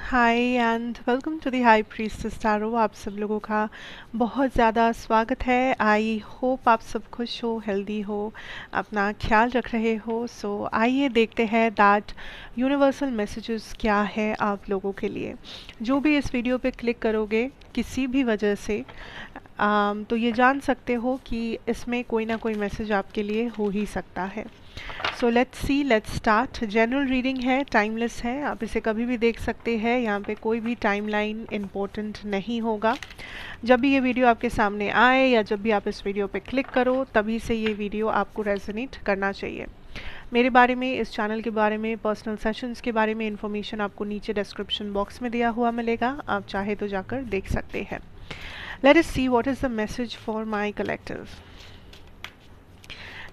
Hi and welcome to the high priestess tarot. आप सब लोगों का बहुत ज़्यादा स्वागत है। आई होप आप सब खुश हो, हेल्दी हो, अपना ख्याल रख रहे हो। सो आइए देखते हैं दैट यूनिवर्सल मैसेजेस क्या है आप लोगों के लिए। जो भी इस वीडियो पे क्लिक करोगे किसी भी वजह से तो ये जान सकते हो कि इसमें कोई ना कोई मैसेज आपके लिए हो ही सकता है। So let's see, let's start. General reading है, टाइमलेस है, आप इसे कभी भी देख सकते हैं। यहाँ पे कोई भी टाइमलाइन इम्पोर्टेंट नहीं होगा। जब भी ये वीडियो आपके सामने आए या जब भी आप इस वीडियो पे क्लिक करो तभी से ये वीडियो आपको रेजोनेट करना चाहिए। मेरे बारे में, इस चैनल के बारे में, पर्सनल सेशंस के बारे में इन्फॉर्मेशन आपको नीचे डिस्क्रिप्शन बॉक्स में दिया हुआ मिलेगा, आप चाहे तो जाकर देख सकते हैं। Let us see what is the message for my collective.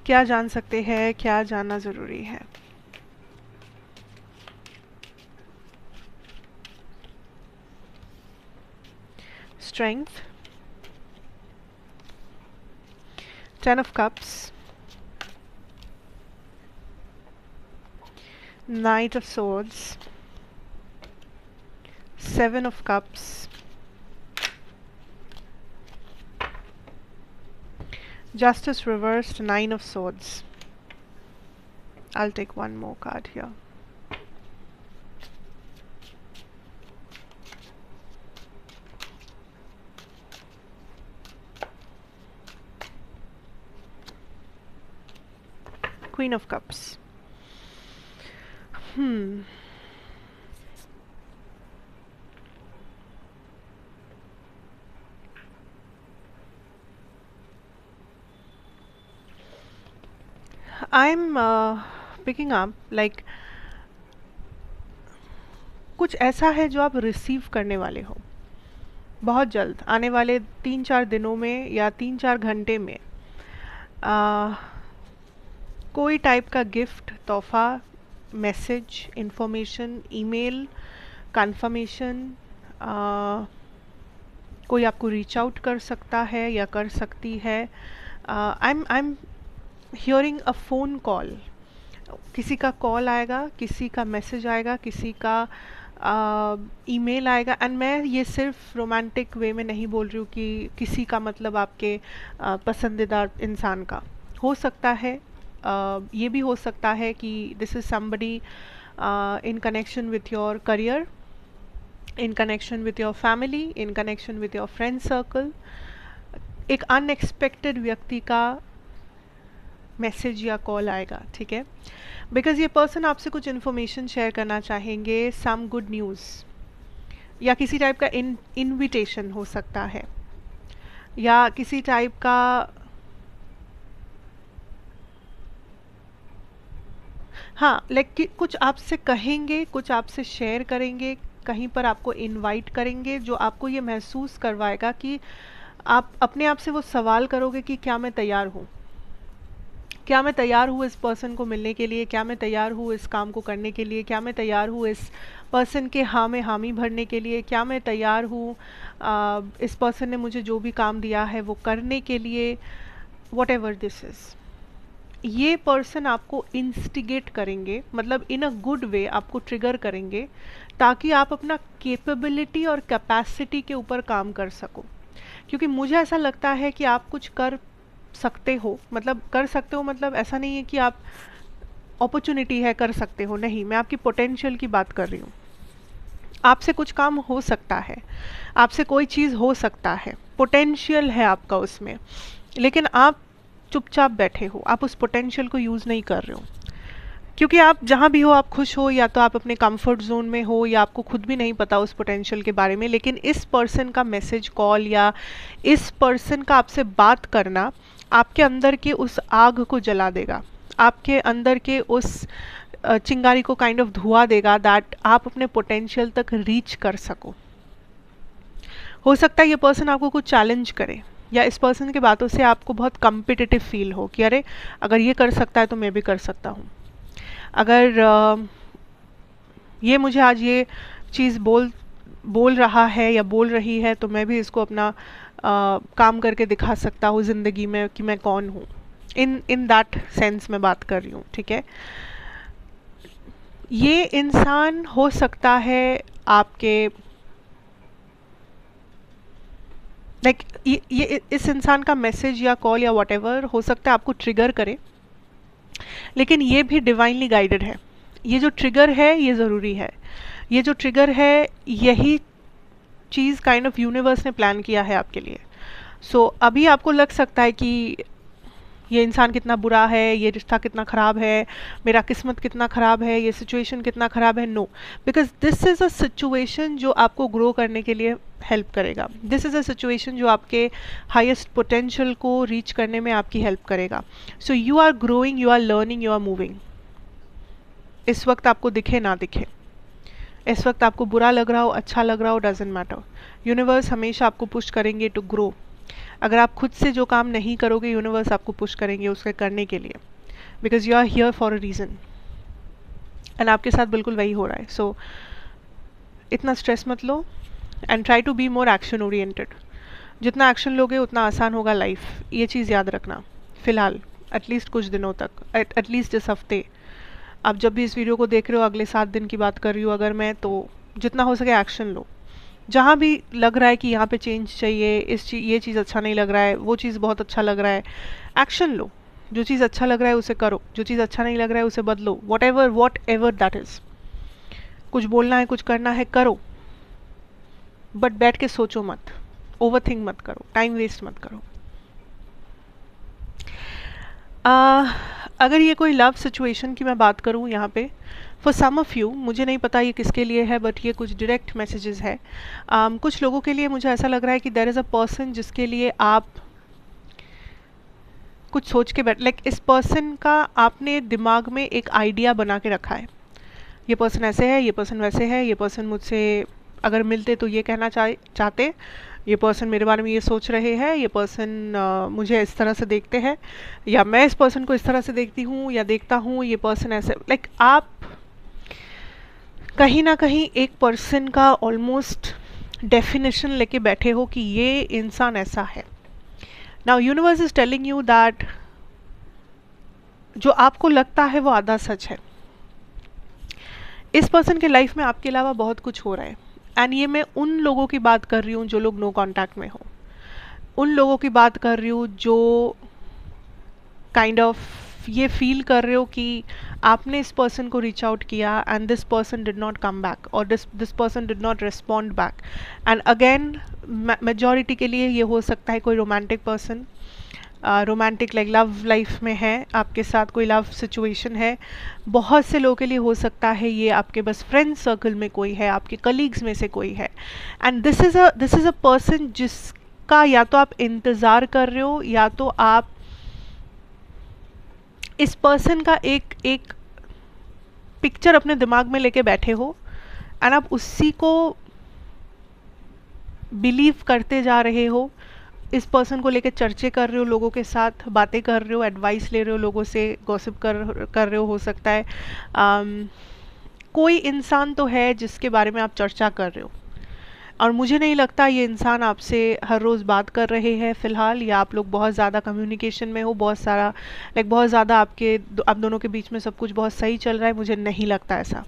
क्या जान सकते हैं, क्या जानना ज़रूरी है। Strength, 10 of cups, Knight of swords, 7 of cups, Justice reversed, 9 of swords. I'll take one more card here. Queen of cups. I'm picking up like कुछ ऐसा है जो आप रिसीव करने वाले हो बहुत जल्द, आने वाले 3-4 दिनों में या 3-4 घंटे में। कोई टाइप का गिफ्ट, तोहफा, मैसेज, इंफॉर्मेशन, ईमेल, कंफर्मेशन, कोई आपको रीच आउट कर सकता है या कर सकती है। I am hearing a phone call. किसी का कॉल आएगा, किसी का मैसेज आएगा, किसी का ईमेल आएगा। एंड मैं ये सिर्फ रोमांटिक वे में नहीं बोल रही हूँ कि किसी का मतलब आपके पसंदीदा इंसान का हो सकता है। ये भी हो सकता है कि this is somebody in connection with your career, in connection with your family, in connection with your friend circle. एक अनएक्सपेक्टेड व्यक्ति का मैसेज या कॉल आएगा, ठीक है, बिकॉज ये पर्सन आपसे कुछ इन्फॉर्मेशन शेयर करना चाहेंगे, सम गुड न्यूज़, या किसी टाइप का इनविटेशन हो सकता है, या किसी टाइप का हाँ लाइक कुछ आपसे कहेंगे, कुछ आपसे शेयर करेंगे, कहीं पर आपको इनवाइट करेंगे, जो आपको ये महसूस करवाएगा कि आप अपने आप से वो सवाल करोगे कि क्या मैं तैयार हूँ, क्या मैं तैयार हूँ इस पर्सन को मिलने के लिए, क्या मैं तैयार हूँ इस काम को करने के लिए, क्या मैं तैयार हूँ इस पर्सन के हाँ में हामी भरने के लिए, क्या मैं तैयार हूँ इस पर्सन ने मुझे जो भी काम दिया है वो करने के लिए। वॉट एवर दिस इज़, ये पर्सन आपको इंस्टिगेट करेंगे, मतलब इन अ गुड वे आपको ट्रिगर करेंगे ताकि आप अपना कैपेबिलिटी और कैपेसिटी के ऊपर काम कर सको। क्योंकि मुझे ऐसा लगता है कि आप कुछ कर सकते हो, मतलब कर सकते हो, मतलब ऐसा नहीं है कि आप अपॉर्चुनिटी है कर सकते हो, नहीं, मैं आपकी पोटेंशियल की बात कर रही हूँ। आपसे कुछ काम हो सकता है, आपसे कोई चीज़ हो सकता है, पोटेंशियल है आपका उसमें, लेकिन आप चुपचाप बैठे हो, आप उस पोटेंशियल को यूज़ नहीं कर रहे हो। क्योंकि आप जहाँ भी हो आप खुश हो, या तो आप अपने कंफर्ट जोन में हो, या आपको खुद भी नहीं पता उस पोटेंशियल के बारे में। लेकिन इस पर्सन का मैसेज, कॉल, या इस पर्सन का आपसे बात करना आपके अंदर के उस आग को जला देगा, आपके अंदर के उस चिंगारी को काइंड ऑफ धुआ देगा, दैट आप अपने पोटेंशियल तक रीच कर सको। हो सकता है ये पर्सन आपको कुछ चैलेंज करे, या इस पर्सन की बातों से आपको बहुत कम्पिटिटिव फील हो कि अरे अगर ये कर सकता है तो मैं भी कर सकता हूँ, अगर ये मुझे आज ये चीज़ बोल रहा है या बोल रही है तो मैं भी इसको अपना काम करके दिखा सकता हूँ ज़िंदगी में कि मैं कौन हूँ। इन दैट सेंस में बात कर रही हूँ, ठीक है। ये इंसान हो सकता है आपके लाइक ये इस इंसान का मैसेज या कॉल या वॉटेवर हो सकता है आपको ट्रिगर करे, लेकिन ये भी डिवाइनली गाइडेड है। ये जो ट्रिगर है ये ज़रूरी है। ये जो ट्रिगर है यही चीज़ काइंड ऑफ यूनिवर्स ने प्लान किया है आपके लिए। सो अभी आपको लग सकता है कि ये इंसान कितना बुरा है, ये रिश्ता कितना ख़राब है, मेरा किस्मत कितना ख़राब है, ये सिचुएशन कितना ख़राब है। No, because this is a situation जो आपको ग्रो करने के लिए हेल्प करेगा। दिस इज़ अ सिचुएशन जो आपके हाईएस्ट पोटेंशियल को रीच करने में आपकी हेल्प करेगा। So you are growing, you are learning, you are moving. इस वक्त आपको दिखे ना दिखे, इस वक्त आपको बुरा लग रहा हो, अच्छा लग रहा हो, डजेंट मैटर, यूनिवर्स हमेशा आपको पुश करेंगे टू ग्रो। अगर आप खुद से जो काम नहीं करोगे, यूनिवर्स आपको पुश करेंगे उसके करने के लिए, because you are here for a reason. And आपके साथ बिल्कुल वही हो रहा है। सो इतना स्ट्रेस मत लो and try to be more action oriented. जितना एक्शन लोगे उतना आसान होगा लाइफ, ये चीज़ याद रखना। फ़िलहाल एटलीस्ट कुछ दिनों तक, एटलीस्ट इस हफ्ते। आप जब भी इस वीडियो को देख रहे हो, अगले 7 दिन की बात कर रही हूँ अगर मैं, तो जितना हो सके एक्शन लो। जहाँ भी लग रहा है कि यहाँ पे चेंज चाहिए, ये चीज़ अच्छा नहीं लग रहा है, वो चीज़ बहुत अच्छा लग रहा है, एक्शन लो। जो चीज़ अच्छा लग रहा है उसे करो, जो चीज़ अच्छा नहीं लग रहा है उसे बदलो। What ever that is. कुछ बोलना है, कुछ करना है, करो, बट बैठ के सोचो मत, ओवरथिंक मत करो, टाइम वेस्ट मत करो। अगर ये कोई लव सिचुएशन की मैं बात करूँ यहाँ पे, फॉर सम ऑफ़ यू, मुझे नहीं पता ये किसके लिए है, बट ये कुछ डायरेक्ट मैसेजेस है। कुछ लोगों के लिए मुझे ऐसा लग रहा है कि देयर इज़ अ पर्सन जिसके लिए आप कुछ सोच के बैठ, लाइक इस पर्सन का आपने दिमाग में एक आइडिया बना के रखा है। ये पर्सन ऐसे है, ये पर्सन वैसे है, ये पर्सन मुझसे अगर मिलते तो ये कहना चाहते, ये पर्सन मेरे बारे में ये सोच रहे हैं, ये पर्सन मुझे इस तरह से देखते हैं, या मैं इस पर्सन को इस तरह से देखती हूँ या देखता हूँ, ये पर्सन ऐसे, लाइक आप कहीं ना कहीं एक पर्सन का ऑलमोस्ट डेफिनेशन लेके बैठे हो कि ये इंसान ऐसा है। Now universe is telling you that जो आपको लगता है वो आधा सच है। इस पर्सन के लाइफ में आपके अलावा बहुत कुछ हो रहा है। एंड ये मैं उन लोगों की बात कर रही हूँ जो लोग नो कांटेक्ट में हो, उन लोगों की बात कर रही हूँ जो काइंड ऑफ ये फील कर रहे हो कि आपने इस पर्सन को रीच आउट किया and this person did not come back, और this person did not respond back. And again majority के लिए ये हो सकता है कोई romantic person, romantic like love life में है, आपके साथ कोई लव सिचुएशन है। बहुत से लोगों के लिए हो सकता है ये आपके बस फ्रेंड सर्कल में कोई है, आपके कलीग्स में से कोई है। And this is a person जिसका या तो आप इंतज़ार कर रहे हो, या तो आप इस पर्सन का एक पिक्चर अपने दिमाग में लेके बैठे हो एंड आप उसी को बिलीव करते जा रहे हो। इस पर्सन को लेके चर्चे कर रहे हो, लोगों के साथ बातें कर रहे हो, एडवाइस ले रहे हो, लोगों से गॉसिप कर रहे हो सकता है। कोई इंसान तो है जिसके बारे में आप चर्चा कर रहे हो, और मुझे नहीं लगता ये इंसान आपसे हर रोज़ बात कर रहे हैं फ़िलहाल, या आप लोग बहुत ज़्यादा कम्युनिकेशन में हो, बहुत सारा लाइक बहुत ज़्यादा आप दोनों के बीच में सब कुछ बहुत सही चल रहा है। मुझे नहीं लगता ऐसा।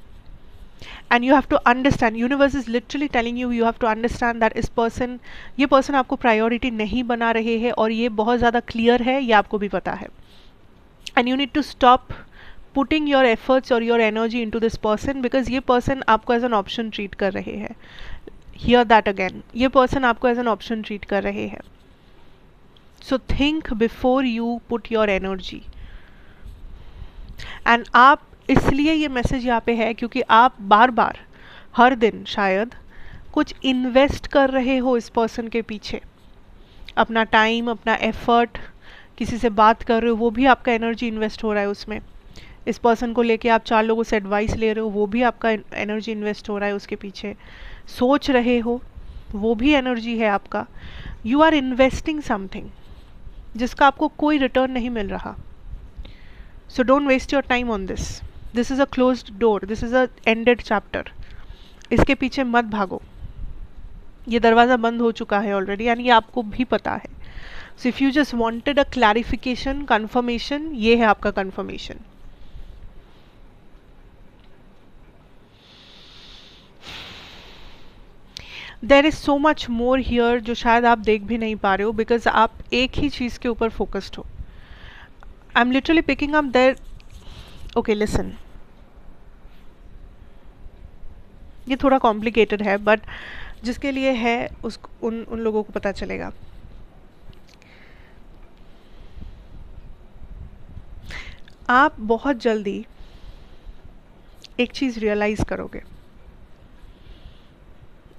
And you have to understand, universe is literally telling you have to understand that ये पर्सन आपको प्रायोरिटी नहीं बना रहे हैं, और ये बहुत ज़्यादा क्लियर है, ये आपको भी पता है। And you need to stop putting your efforts और your energy into this person, because ये पर्सन आपको एज एन ऑप्शन ट्रीट कर रहे हैं। हियर दैट अगेन, ये पर्सन आपको एज एन ऑप्शन ट्रीट कर रहे हैं। So think before you put your energy. And आप, इसलिए ये मैसेज यहाँ पे है क्योंकि आप बार बार हर दिन शायद कुछ इन्वेस्ट कर रहे हो इस पर्सन के पीछे, अपना टाइम, अपना एफर्ट, किसी से बात कर रहे हो, वो भी आपका एनर्जी इन्वेस्ट हो रहा है उसमें। इस पर्सन को लेके आप 4 लोगों से एडवाइस ले रहे हो, वो भी आपका एनर्जी इन्वेस्ट हो रहा है उसके पीछे। सोच रहे हो, वो भी एनर्जी है आपका। यू आर इन्वेस्टिंग समथिंग जिसका आपको कोई रिटर्न नहीं मिल रहा। So don't waste your time on this. This is a closed door, this is a ended chapter. इसके पीछे मत भागो, ये दरवाज़ा बंद हो चुका है ऑलरेडी, यानी ये आपको भी पता है। So if you just wanted a clarification, confirmation, ये है आपका confirmation. There is so much more here जो शायद आप देख भी नहीं पा रहे हो, बिकॉज आप एक ही चीज़ के ऊपर फोकस्ड हो. I am literally picking up there. Okay listen, ये थोड़ा कॉम्प्लिकेटेड है बट जिसके लिए है उस उन लोगों को पता चलेगा. आप बहुत जल्दी एक चीज़ रियलाइज़ करोगे,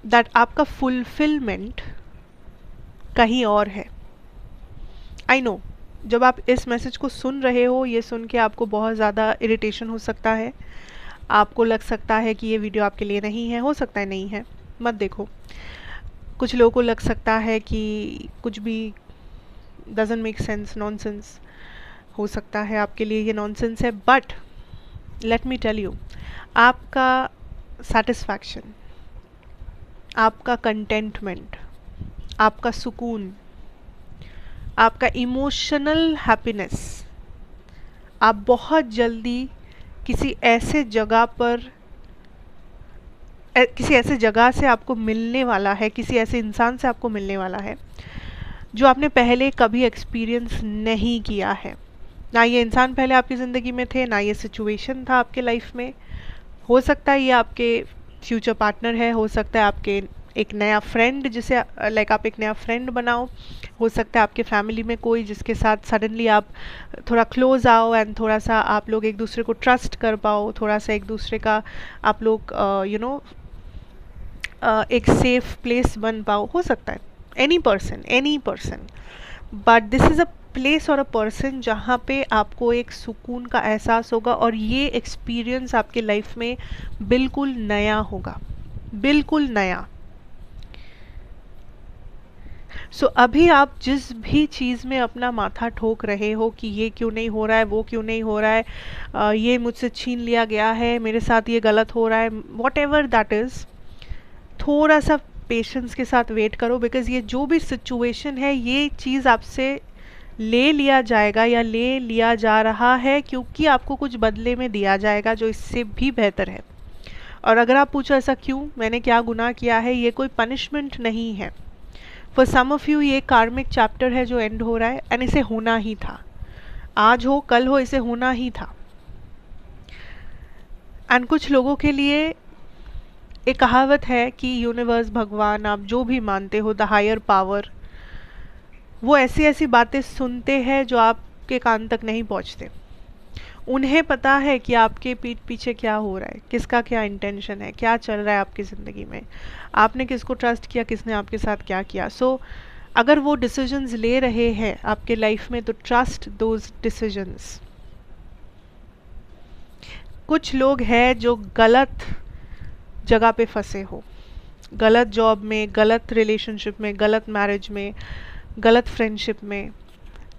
दैट आपका फुलफिलमेंट कहीं और है. आई नो, जब आप इस मैसेज को सुन रहे हो, ये सुन के आपको बहुत ज़्यादा इरिटेशन हो सकता है, आपको लग सकता है कि ये वीडियो आपके लिए नहीं है, हो सकता है नहीं है, मत देखो. कुछ लोगों को लग सकता है कि कुछ भी डजंट मेक सेंस, नॉनसेंस, हो सकता है आपके लिए ये नॉनसेंस है. But let me tell you, आपका सेटिस्फैक्शन, आपका कंटेंटमेंट, आपका सुकून, आपका इमोशनल हैप्पीनेस, आप बहुत जल्दी किसी ऐसे जगह पर, किसी ऐसे जगह से आपको मिलने वाला है, किसी ऐसे इंसान से आपको मिलने वाला है जो आपने पहले कभी एक्सपीरियंस नहीं किया है. ना ये इंसान पहले आपकी ज़िंदगी में थे, ना ये सिचुएशन था आपके लाइफ में. हो सकता है ये आपके फ्यूचर पार्टनर है, हो सकता है आपके एक नया फ्रेंड, जिसे लाइक आप एक नया फ्रेंड बनाओ, हो सकता है आपके फैमिली में कोई जिसके साथ सडनली आप थोड़ा क्लोज आओ एंड थोड़ा सा आप लोग एक दूसरे को ट्रस्ट कर पाओ, थोड़ा सा एक दूसरे का आप लोग एक सेफ प्लेस बन पाओ. हो सकता है any person, but this is a place और अ पर्सन जहाँ पे आपको एक सुकून का एहसास होगा और ये एक्सपीरियंस आपके लाइफ में बिल्कुल नया होगा, बिल्कुल नया. सो अभी आप जिस भी चीज़ में अपना माथा ठोक रहे हो कि ये क्यों नहीं हो रहा है, वो क्यों नहीं हो रहा है, ये मुझसे छीन लिया गया है, मेरे साथ ये गलत हो रहा है, वॉट एवर दैट इज़, थोड़ा सा पेशेंस के साथ वेट करो. बिकॉज ये जो भी सिचुएशन है, ये चीज़ आपसे ले लिया जाएगा या ले लिया जा रहा है क्योंकि आपको कुछ बदले में दिया जाएगा जो इससे भी बेहतर है. और अगर आप पूछो ऐसा क्यों, मैंने क्या गुनाह किया है, ये कोई पनिशमेंट नहीं है. फॉर सम ऑफ यू ये कार्मिक चैप्टर है जो एंड हो रहा है एंड इसे होना ही था. आज हो कल हो, इसे होना ही था. एंड कुछ लोगों के लिए एक कहावत है कि यूनिवर्स, भगवान, आप जो भी मानते हो, द हायर पावर, वो ऐसी ऐसी बातें सुनते हैं जो आपके कान तक नहीं पहुंचते. उन्हें पता है कि आपके पीठ पीछे क्या हो रहा है, किसका क्या इंटेंशन है, क्या चल रहा है आपकी ज़िंदगी में, आपने किसको ट्रस्ट किया, किसने आपके साथ क्या किया. सो अगर वो डिसीजंस ले रहे हैं आपके लाइफ में तो ट्रस्ट दोज डिसीजंस. कुछ लोग हैं जो गलत जगह पे फंसे हो, गलत जॉब में, गलत रिलेशनशिप में, गलत मैरिज में, गलत फ्रेंडशिप में,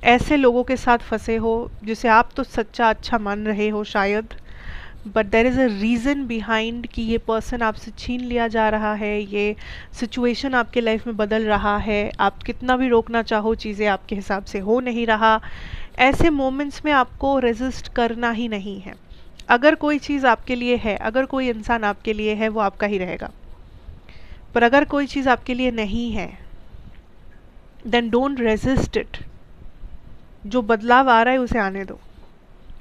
ऐसे लोगों के साथ फंसे हो जिसे आप तो सच्चा अच्छा मान रहे हो शायद, but there is a reason behind कि ये पर्सन आपसे छीन लिया जा रहा है, ये सिचुएशन आपके लाइफ में बदल रहा है, आप कितना भी रोकना चाहो चीज़ें आपके हिसाब से हो नहीं रहा. ऐसे मोमेंट्स में आपको रेजिस्ट करना ही नहीं है. अगर कोई चीज़ आपके लिए है, अगर कोई इंसान आपके लिए है, वो आपका ही रहेगा. पर अगर कोई चीज़ आपके लिए नहीं है, देन डोंट रेजिस्ट इट. जो बदलाव आ रहा है उसे आने दो.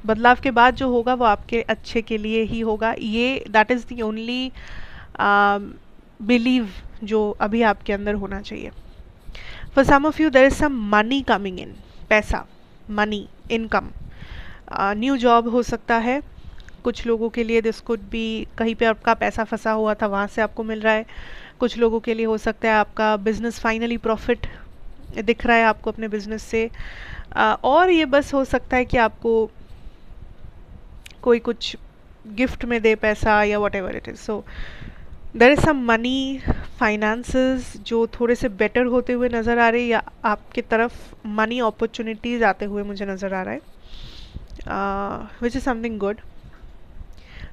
बदलाव के बाद जो होगा वो आपके अच्छे के लिए ही होगा. ये that is the only believe जो अभी आपके अंदर होना चाहिए. For some of you there is some money coming in, पैसा, मनी, इनकम, न्यू जॉब हो सकता है. कुछ लोगों के लिए दिस कुड बी कहीं पे आपका पैसा फंसा हुआ था, वहाँ से आपको मिल रहा है. कुछ लोगों के लिए हो सकता है आपका बिजनेस फाइनली प्रॉफिट दिख रहा है आपको अपने बिजनेस से. और ये बस हो सकता है कि आपको कोई कुछ गिफ्ट में दे पैसा या whatever it is. So there is some money, finances जो थोड़े से बेटर होते हुए नज़र आ रहे हैं या आपकी तरफ मनी अपॉर्चुनिटीज़ आते हुए मुझे नज़र आ रहा है, which is something good.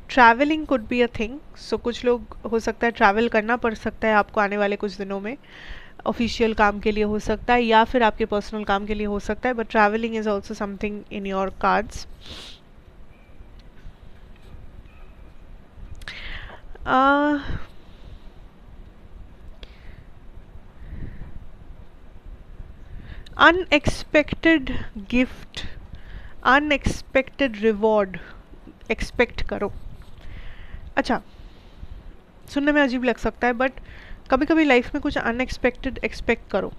Travelling could be a thing. So कुछ लोग हो सकता है ट्रैवल करना पड़ सकता है आपको आने वाले कुछ दिनों में. ऑफिशियल काम के लिए हो सकता है या फिर आपके पर्सनल काम के लिए हो सकता है, but travelling is also something in your cards. Unexpected gift, unexpected reward expect करो। अच्छा, सुनने में अजीब लग सकता है बट कभी कभी लाइफ में कुछ अनएक्सपेक्टेड एक्सपेक्ट करो।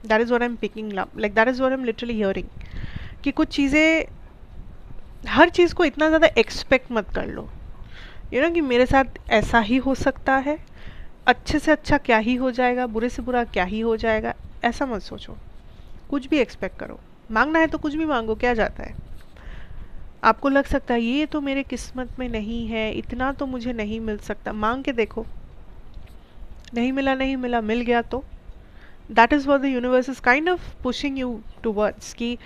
That is what I am picking up, like that is what I am literally hearing, कि कुछ चीज़ें, हर चीज़ को इतना ज़्यादा एक्सपेक्ट मत कर लो, यू नो, कि मेरे साथ ऐसा ही हो सकता है, अच्छे से अच्छा क्या ही हो जाएगा, बुरे से बुरा क्या ही हो जाएगा, ऐसा मत सोचो। कुछ भी एक्सपेक्ट करो, मांगना है तो कुछ भी मांगो, क्या जाता है। आपको लग सकता है ये तो मेरे किस्मत में नहीं है, इतना तो मुझे नहीं मिल सकता, मांग के देखो, नहीं मिला नहीं मिला, मिल गया तो that is what the universe is kind of pushing you towards, कि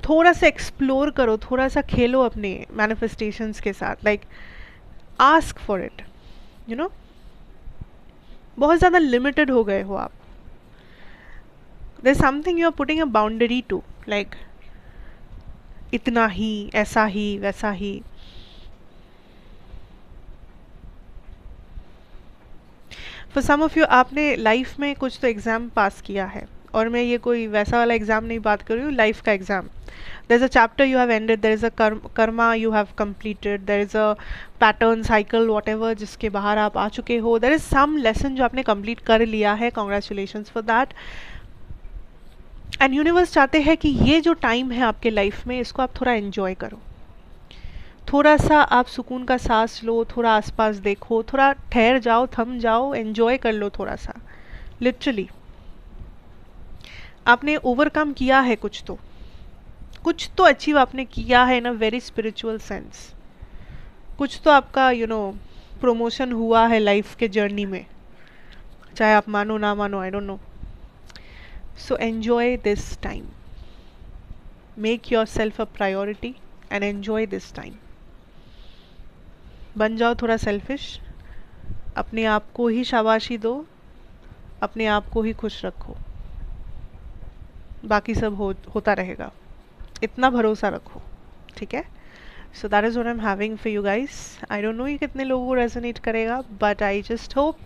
थोड़ा सा एक्सप्लोर करो, थोड़ा सा खेलो अपने मैनिफेस्टेशंस के साथ, like ask for it, you know. बहुत ज़्यादा लिमिटेड हो गए हो आप, there something you are putting a boundary to, like इतना ही, ऐसा ही, वैसा ही। फॉर सम ऑफ यू, आपने लाइफ में कुछ तो एग्ज़ाम पास किया है, और मैं ये कोई वैसा वाला एग्ज़ाम नहीं बात कर रही हूँ, लाइफ का exam. There is a chapter you have ended, there is a karma you have completed, there is a pattern cycle whatever जिसके बाहर आप आ चुके हो, देयर इज़ सम लेसन जो आपने कंप्लीट कर लिया है, congratulations for that. And universe चाहते हैं कि ये जो टाइम है आपके लाइफ में, इसको आप थोड़ा एंजॉय करो, थोड़ा सा आप सुकून का सांस लो, थोड़ा आसपास देखो, थोड़ा ठहर जाओ, थम जाओ, एंजॉय कर लो थोड़ा सा। लिटरली आपने ओवरकम किया है, कुछ तो अचीव आपने किया है इन अ वेरी स्पिरिचुअल सेंस, कुछ तो आपका यू नो प्रमोशन हुआ है लाइफ के जर्नी में, चाहे आप मानो ना मानो, I don't know. So enjoy this time, make your self a priority and enjoy this time. बन जाओ थोड़ा सेल्फिश, अपने आप को ही शाबाशी दो, अपने आप को ही खुश रखो, बाकी सब होता रहेगा, इतना भरोसा रखो, ठीक है। So that is what I am having for you guys. I don't know ये कितने लोगों को रेजोनेट करेगा, बट आई जस्ट होप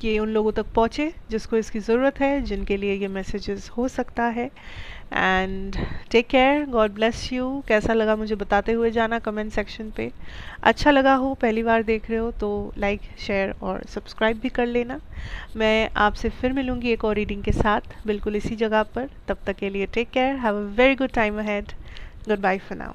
कि उन लोगों तक पहुँचे जिसको इसकी ज़रूरत है, जिनके लिए ये मैसेजेस हो सकता है। And take care, God bless you. कैसा लगा मुझे बताते हुए जाना कमेंट सेक्शन पे। अच्छा लगा हो, पहली बार देख रहे हो तो लाइक, शेयर और सब्सक्राइब भी कर लेना। मैं आपसे फिर मिलूँगी एक और रीडिंग के साथ, बिल्कुल इसी जगह पर। तब तक के लिए take care, have a very good time ahead, goodbye for now.